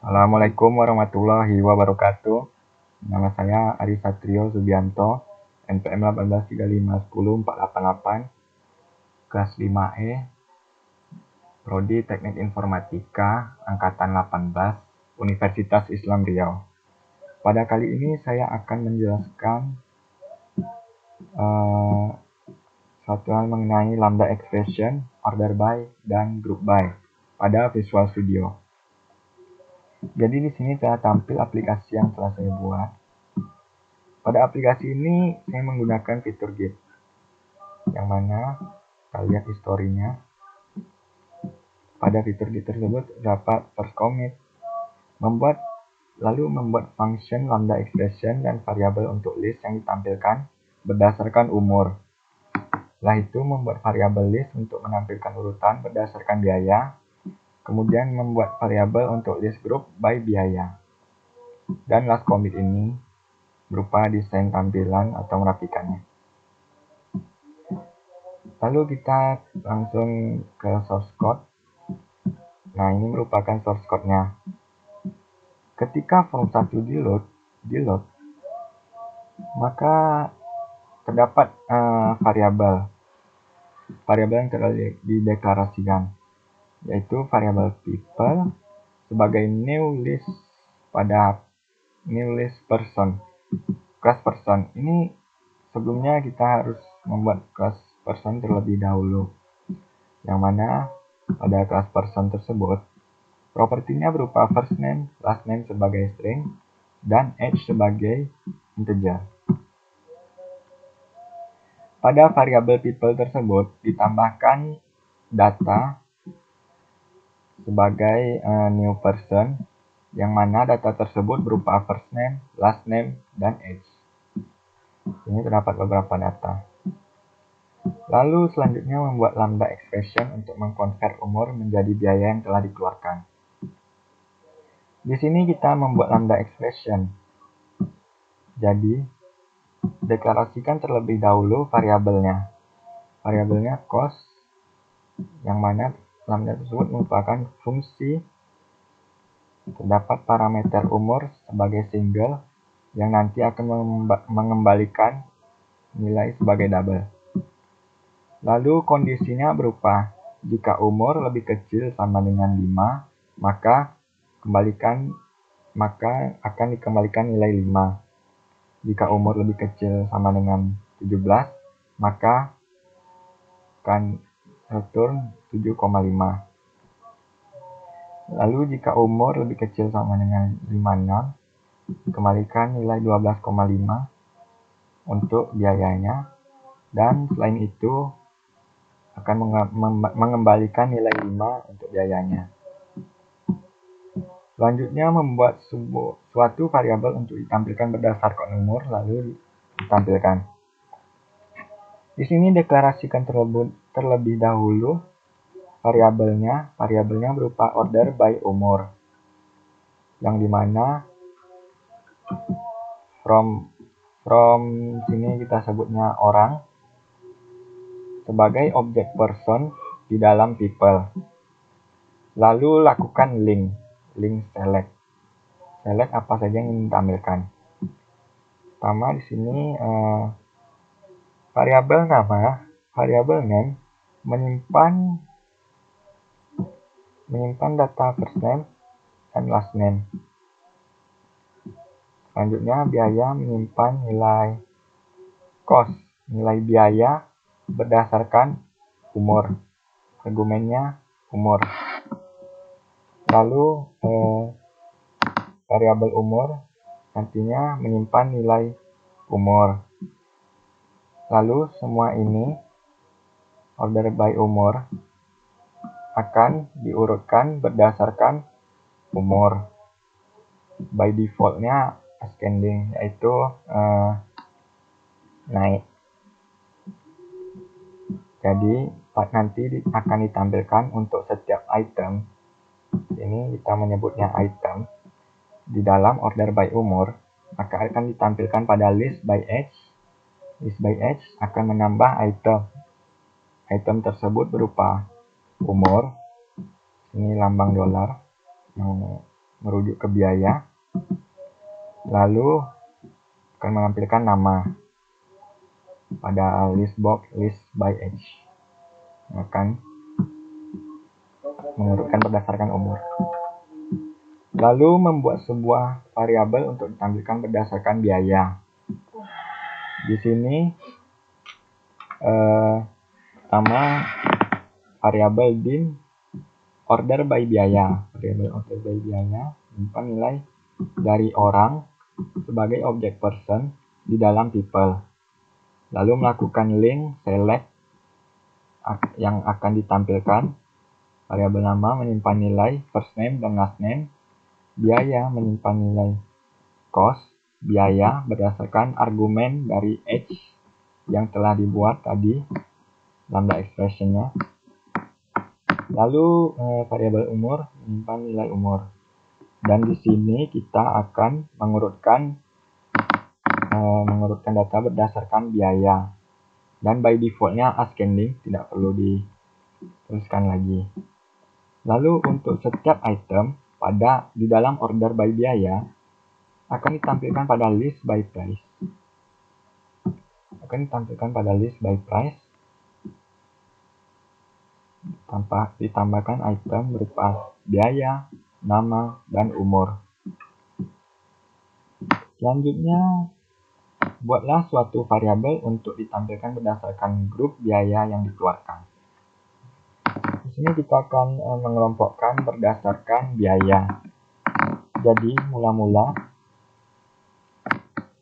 Assalamualaikum warahmatullahi wabarakatuh. Nama saya Ari Satrio Subianto, NPM 18351048, kelas 5E, Prodi Teknik Informatika, Angkatan 18, Universitas Islam Riau. Pada kali ini saya akan menjelaskan suatu hal mengenai lambda expression, order by, dan group by pada Visual Studio. Jadi di sini saya tampil aplikasi yang telah saya buat. Pada aplikasi ini saya menggunakan fitur Git, yang mana kita lihat historinya. Pada fitur Git tersebut dapat first commit, membuat function lambda expression dan variabel untuk list yang ditampilkan berdasarkan umur. Setelah itu membuat variabel list untuk menampilkan urutan berdasarkan biaya. Kemudian membuat variabel untuk list group by biaya. Dan last commit ini berupa desain tampilan atau merapikannya. Lalu kita langsung ke source code. Nah, ini merupakan source code-nya. Ketika form 1 di load, maka terdapat variabel yang telah dideklarasikan, yaitu variabel people sebagai new list person, class person. Ini sebelumnya kita harus membuat class person terlebih dahulu, yang mana pada class person tersebut propertinya berupa first name, last name sebagai string, dan age sebagai integer. Pada variabel people tersebut ditambahkan data sebagai new person, yang mana data tersebut berupa first name, last name, dan age. Ini terdapat beberapa data. Lalu selanjutnya membuat lambda expression untuk mengkonvert umur menjadi biaya yang telah dikeluarkan. Di sini kita membuat lambda expression. Jadi, deklarasikan terlebih dahulu variabelnya. Variabelnya cost, yang mana lambda tersebut merupakan fungsi. Terdapat parameter umur sebagai single yang nanti akan mengembalikan nilai sebagai double. Lalu kondisinya berupa jika umur lebih kecil sama dengan 5, maka akan dikembalikan nilai 5. Jika umur lebih kecil sama dengan 17, maka akan return 7,5. Lalu jika umur lebih kecil sama dengan 56, dikembalikan nilai 12,5 untuk biayanya, dan selain itu akan mengembalikan nilai 5 untuk biayanya. Selanjutnya membuat suatu variabel untuk ditampilkan berdasarkan umur, lalu ditampilkan. Di sini deklarasikan terlebih dahulu variabelnya. Variabelnya berupa order by umur, yang dimana from sini kita sebutnya orang sebagai objek person di dalam people. Lalu lakukan link select apa saja yang ingin ditampilkan. Pertama di sini variabel nama, variabel name menyimpan data first name dan last name. Selanjutnya biaya menyimpan nilai cost, nilai biaya berdasarkan umur. Argumennya umur. Lalu variabel umur nantinya menyimpan nilai umur. Lalu semua ini order by umur akan diurutkan berdasarkan umur. By defaultnya ascending, yaitu naik. Jadi nanti akan ditampilkan untuk setiap item. Ini kita menyebutnya item di dalam order by umur, maka akan ditampilkan pada list by age. List by age akan menambah item tersebut berupa umur, ini lambang dolar yang merujuk ke biaya, lalu akan menampilkan nama pada list box list by age, akan mengurutkan berdasarkan umur. Lalu membuat sebuah variabel untuk ditampilkan berdasarkan biaya. Di sini pertama variabel dim order by biaya. Variabel order by biaya menyimpan nilai dari orang sebagai objek person di dalam people. Lalu melakukan link select yang akan ditampilkan. Variabel nama menyimpan nilai first name dan last name. Biaya menyimpan nilai cost, biaya berdasarkan argumen dari age yang telah dibuat tadi, lambda expressionnya. Lalu variabel umur menyimpan nilai umur. Dan di sini kita akan mengurutkan data berdasarkan biaya. Dan by defaultnya ascending, tidak perlu dituliskan lagi. Lalu untuk setiap item di dalam order by biaya akan ditampilkan pada list by price. Ditambahkan item berupa biaya, nama, dan umur. Selanjutnya, buatlah suatu variabel untuk ditampilkan berdasarkan grup biaya yang dikeluarkan. Di sini kita akan mengelompokkan berdasarkan biaya. Jadi, mula-mula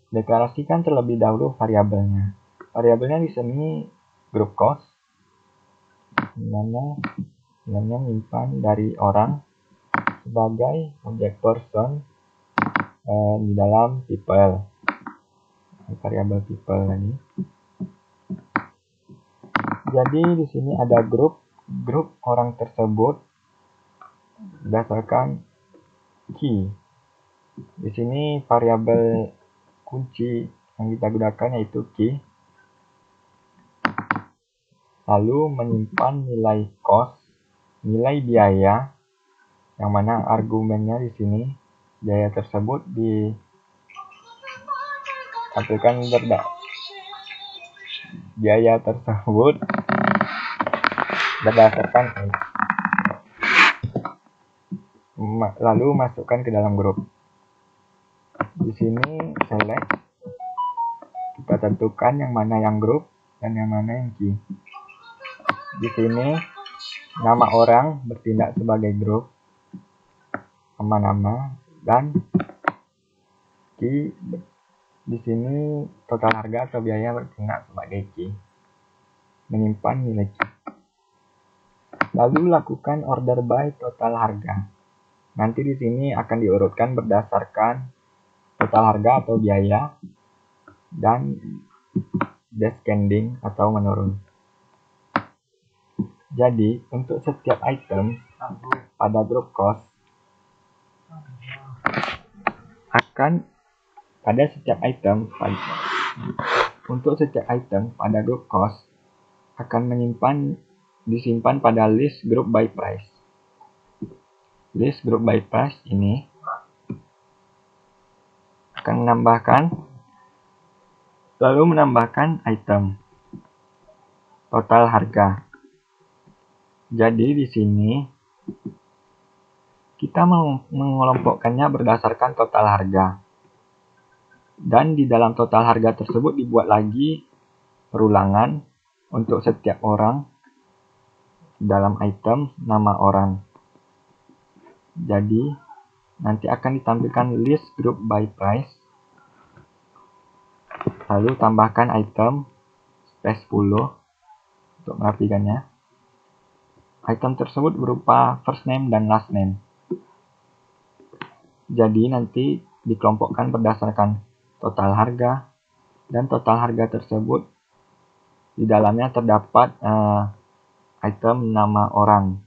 deklarasikan terlebih dahulu variabelnya. Variabelnya di sini grup cost, dimana menyimpan dari orang sebagai objek person di dalam people. Variabel people tadi. Jadi di sini ada grup orang tersebut berdasarkan key. Di sini variabel kunci yang kita gunakan yaitu key. Lalu menyimpan nilai cost, nilai biaya, yang mana argumennya di sini biaya tersebut ditampilkan berdasarkan age. Lalu masukkan ke dalam grup. Di sini select, kita tentukan yang mana yang grup dan yang mana yang key. Di sini nama orang bertindak sebagai grup, nama-nama, dan key di sini total harga atau biaya bertindak sebagai key, menyimpan nilai key. Lalu lakukan order by total harga. Nanti di sini akan diurutkan berdasarkan total harga atau biaya dan descending atau menurun. Jadi, untuk setiap item pada group cost akan disimpan pada list group by price. List group by price ini akan menambahkan item total harga. Jadi di sini kita mengelompokkannya berdasarkan total harga. Dan di dalam total harga tersebut dibuat lagi perulangan untuk setiap orang dalam item nama orang. Jadi nanti akan ditampilkan list group by price. Lalu tambahkan item space 10 untuk merapikannya. Item tersebut berupa first name dan last name. Jadi nanti dikelompokkan berdasarkan total harga, dan total harga tersebut di dalamnya terdapat item nama orang.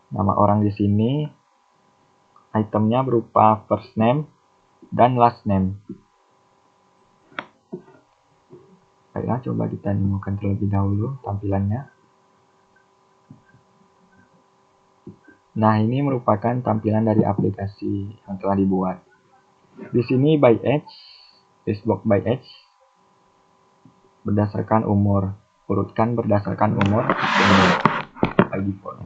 Nama orang di sini itemnya berupa first name dan last name. Baiklah, coba kita nemukan terlebih dahulu tampilannya. Nah, ini merupakan tampilan dari aplikasi yang telah dibuat. Di sini by age, listbox by age, berdasarkan umur. Urutkan berdasarkan umur by default.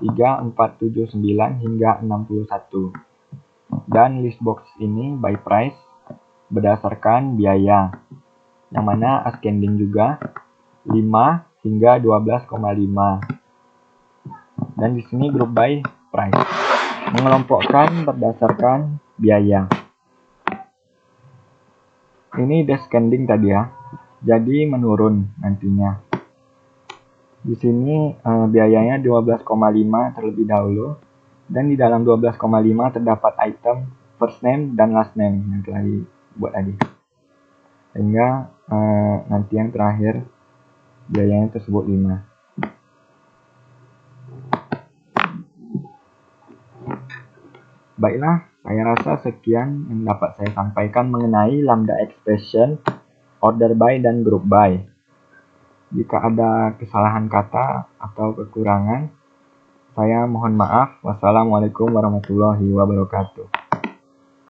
3, 4, 7, 9 hingga 61. Dan listbox ini by price berdasarkan biaya, yang mana ascending juga 5 hingga 12,5. Dan di sini group by price, mengelompokkan berdasarkan biaya. Ini descending tadi ya, jadi menurun nantinya. Di sini biayanya 12,5 terlebih dahulu, dan di dalam 12,5 terdapat item first name dan last name yang telah dibuat tadi. Sehingga nanti yang terakhir biayanya tersebut 5. Baiklah, saya rasa sekian yang dapat saya sampaikan mengenai lambda expression, order by, dan group by. Jika ada kesalahan kata atau kekurangan, saya mohon maaf. Wassalamualaikum warahmatullahi wabarakatuh.